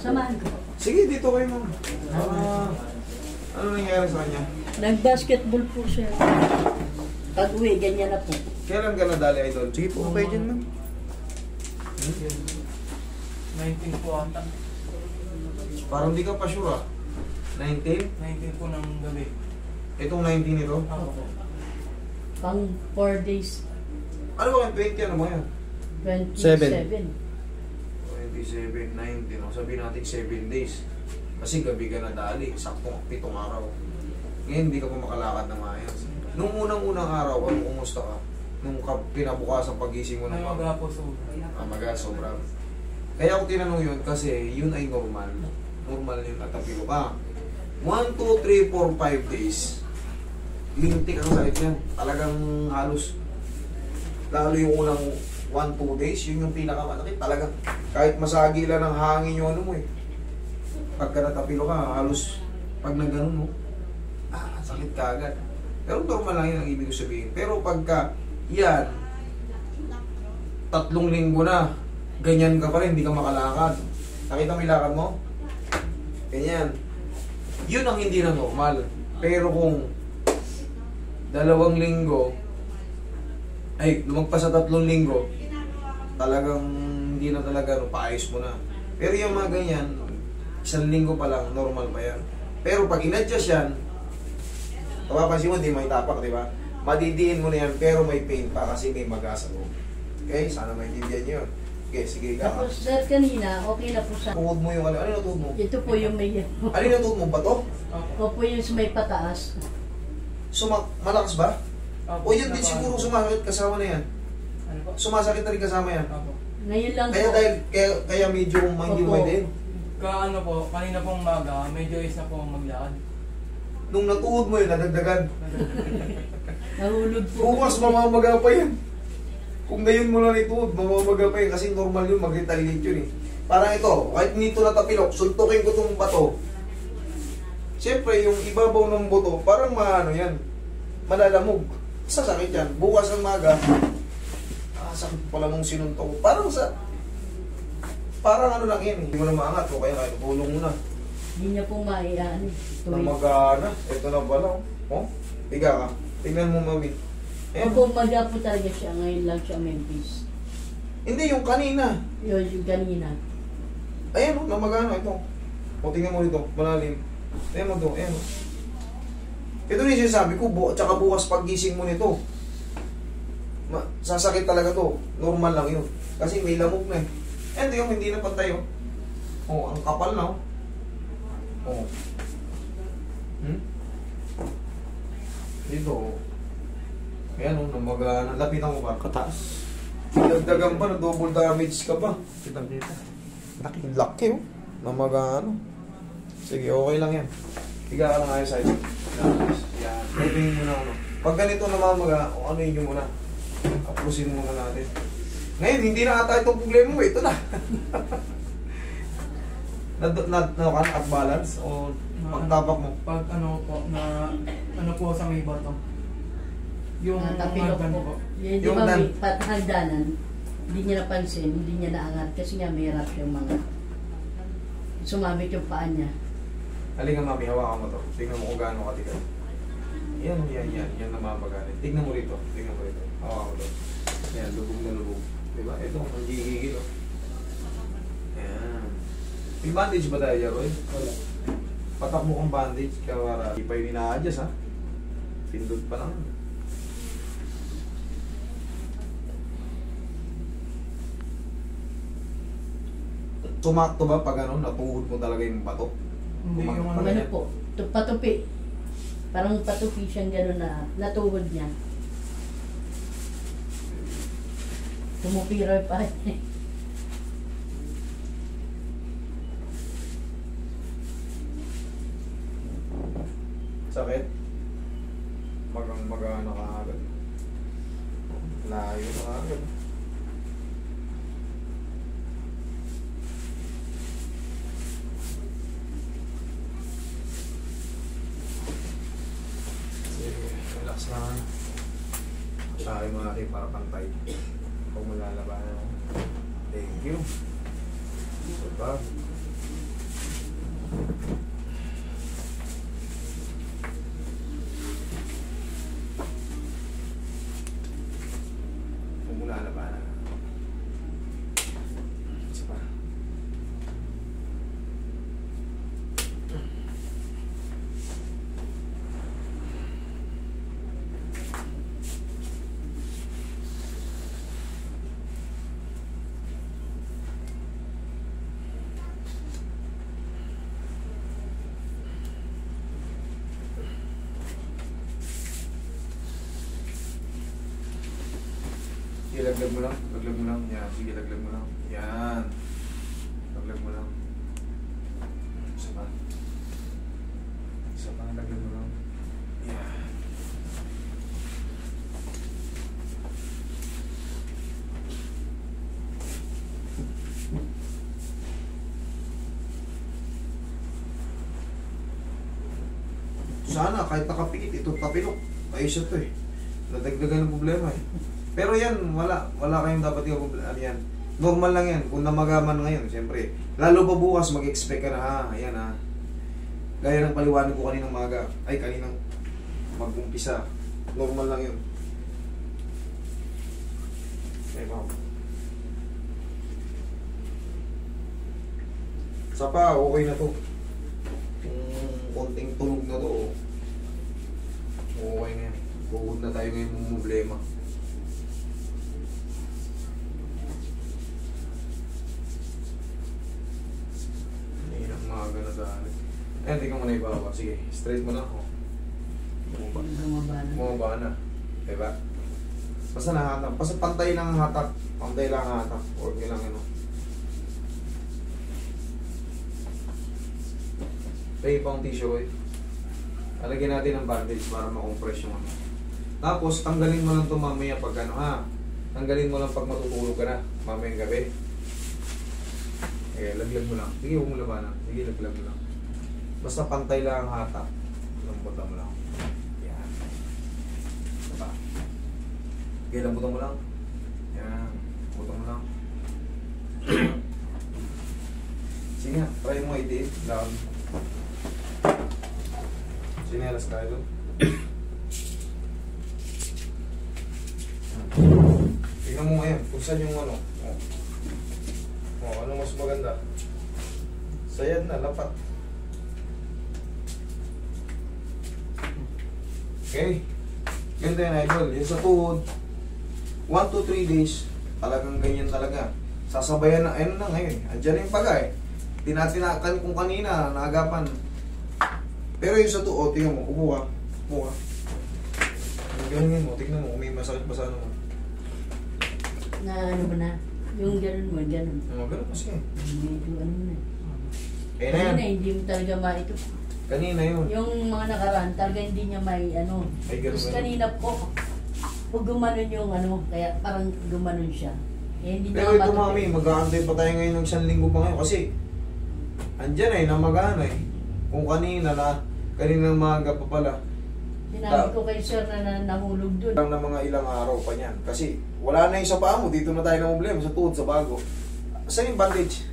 Samahan ko. Sige, dito kayo ma'am. Ano nangyari sa kanya? Nag-basketball po siya. Pag-uwi, ganyan na po. Kailan ka nadali, idol? Sige po, okay dyan ma'am. 19 po ata. Parang di ka pa sure ah. 19? 19 po ng gabi. Itong 19 ito? Ako po. Pang 4 days. Ano ba yung 20? Ano ba yan? 27. 27, 19. O sabihin natin 7 days. Kasi gabi ka nadali. Saktong 7 araw. Ngayon, hindi ka pa makalakad na maayos. Nung unang-unang araw, ano, kumusta ka? Nung pinabukasan pagising mo ng Maga po so. maga, sobra. Kaya ako tinanong yun kasi yun ay normal. Normal yun at tapilo ka. 1, 2, 3, 4, 5 days. Lintik ang sakit yan. Talagang halos. Lalo yung unang 1, 2 days, yun yung pinakamalaki. Talagang kahit masagi lang ng hangin yung ano mo eh. Pagka natapilo ka, halos pag nagganon mo, sakit ka agad. Pero normal lang yun ang ibig sabihin. Pero pagka yan, 3 linggo na, ganyan ka pa rin, hindi ka makalakad. Nakita mo yung lakad mo? Ganyan. Yun ang hindi na normal. Pero kung 2 linggo, ay, lumagpas sa 3 linggo, talagang hindi na talaga, no, paayos mo na. Pero yung mga ganyan, 1 linggo pa lang, normal pa yan. Pero pag in-adjust yan, mapapansin mo, hindi may tapak, di ba? Madidiin mo na yan, pero may pain pa kasi may maga sa loob. Okay? Sana maintindihan nyo yun. Okay, sige ka. Tapos sir, kanina, okay na po sa... Tuhod mo yung ano? Ano yung tuhod mo? Ito po yung may... Ano yung tuhod mo? Bato? O po yung may pataas. Malakas ba? Opo. O yun din siguro sumasakit kasama na yan. Ano po? Sumasakit na rin kasama yan. Opo. Ngayon lang Kaya po. dahil, kaya medyo hindi mo Opo. din. Ano po, kanina pong maga, medyo is na po maglakad. Nung natuhod mo yun, nadagdagan. Nahulog po. Bukas mamamaga pa yan. Kung ngayon mo lang ituhod, mamamaga pa yan. Kasi normal yun, mag-retaliate yun eh. Parang ito, kahit nito natapilok, suntukin ko itong bato. Siyempre, yung ibabaw ng buto, parang maano yan, malalamog. Sasakit yan. Bukas ng maga, sakit pala nung sinuntok ko. Parang ano lang yan eh. Hindi mo na maangat o kaya kahit tulong mo na. Hindi niya po maiaan. Namagana. Ito na pala. Oh, tiga ka. Tingnan mo, mami. Ayan po, maga po talaga siya. Ngayon lang siya may peace. Hindi, yung kanina. Yung kanina. Ayan o, namagana. Ito. O, tingnan mo dito. Malalim. Ayan mo ito. Ayan o. Ito na yung sinasabi ko. Tsaka bukas paggising mo nito. Sasakit talaga to. Normal lang yun. Kasi may lamok na eh. Ayan, tingnan mo, hindi na pantay o. O, ang kapal na o. O. Dito o. Ayan o, namagana. Lapitan mo ba? Kataas. Dagdagan pa, na double damage ka pa. Kitang kita. Laki. Laki oh. Namagana. Sige, okay lang yan. Higa ka lang ayos sa'yo. Yan. Pwedeng mo na ano. Pag ganito namamaga, o ano yun muna. Aplusin muna natin. Ngayon, hindi na ata itong problema mo. Ito na. At balance o pagtapak mo? Pag ano po, ano po sa may bato. Yung Tapilok hagdan po. po. Yung di Yung ba dan- may hagdanan, hindi niya napansin, hindi niya naangat kasi nga may harap yung mga sumabit yung paa niya. Halika mami, hawakan mo to. Tingnan mo kung gaano katigas. Yan namamagalit. Tingnan mo rito. Hawakan mo to. Yan, lubog na lubog. Diba? Ito, ang gigigil oh. Yan. May bandage ba tayo, Roy? Wala. Patak mo kong bandage kaya para di pa yun ina-adjust ha. Pindot pa lang. Tumakto ba pag ano, natuhod mo talaga yung bato? Hindi yung ano. Ano po, patupi. Parang patupi siyang gano'n na natuhod niya. Tumupiroy pa. Sakit? Magang-magana ka agad. Layo na agad. Sige, relax lang. Sabi mo natin para pantay. Pag malalabanan. Thank you. Diba? Pag malalabanan. Isa pa. Sige, laglag mo lang. Laglag mo lang. Yan. Sige, laglag mo lang. Yan. Laglag mo lang. Isa pa. Isa pa. Laglag mo lang. Yan. Sana kahit nakapikit, ito tapilok. Ayos ito eh. Nadagdagan ng problema eh. Pero yan, wala kayong dapat yung problema. Yan. Normal lang yan. Kung namagaman ngayon, siyempre. Lalo pa bukas, mag-expect ka na, ayan ha. Gaya ng paliwanag ko kaninang maga. Ay, kaninang mag-umpisa. Normal lang yun. Okay, wow. Sa pa, okay na to. Yung konting tunog na to, okay na yan. Bukod na tayo ngayon ng problema. Ayan, di ka muna ibaba. Sige, straight mo na ako. Bumaba na. Diba? Basta nahatak. Basta pantay lang ang hatak. Pantay lang ang hatak. Huwag nyo lang ano. Tayo pa ang tissue ko eh. Alagyan natin ng bandage para makompress yung ano. Tapos, tanggalin mo lang ito mamaya pag ano ha. Tanggalin mo lang pag matutulog ka na. Mamayang gabi. Laglag mo lang. Sige, huwag mo labanan. Sige, laglag mo lang. Basta pantay lang ang hatak. Lambutan mo lang. Yan. Diba? Okay, lambutan mo lang. Yan. Lambutan mo lang. Sige nga, try mo itiin. Down. Sinelas tayo doon. Tingnan mo ngayon, kung saan yung ano. Ano mas maganda? Sayad na, lapat. Okay? Ganda yan, idol. Yung sa tuhod, 1 to 3 days, talagang ganyan talaga. Sasabayan na, ayun na ngayon. Andiyan na yung paga eh. Tinatinakan kung kanina, naagapan. Pero yung sa tuhod, tingnan mo, upo ka. Upo ka. Ganyan mo, tingnan mo, kung may masakit ba sa ano mo. Na ano ba na? Yung gano'n mo, gano'n. Ganun kasi. Medyo ano na. Eh na yan. Kanina, hindi mo talaga ito. Kanina yun. Yung mga nakaraan, talaga hindi niya may ano. Ay, ganun Tapos ba? kanina po, pag gumanon yung ano, kaya parang gumanon siya. Eh, hindi Pero ito matupid. mami, mag-aantay pa tayo ngayon ng 1 linggo pa ngayon kasi andyan eh, namagana eh. Kung kaninang maaga pa pala. Sinabi ko kay sir na nahulog dun. Lang na mga ilang araw pa niyan. Kasi wala na yung sa paa mo, dito na tayo na problema, sa tuhod, sa bago. Saan yung bandage?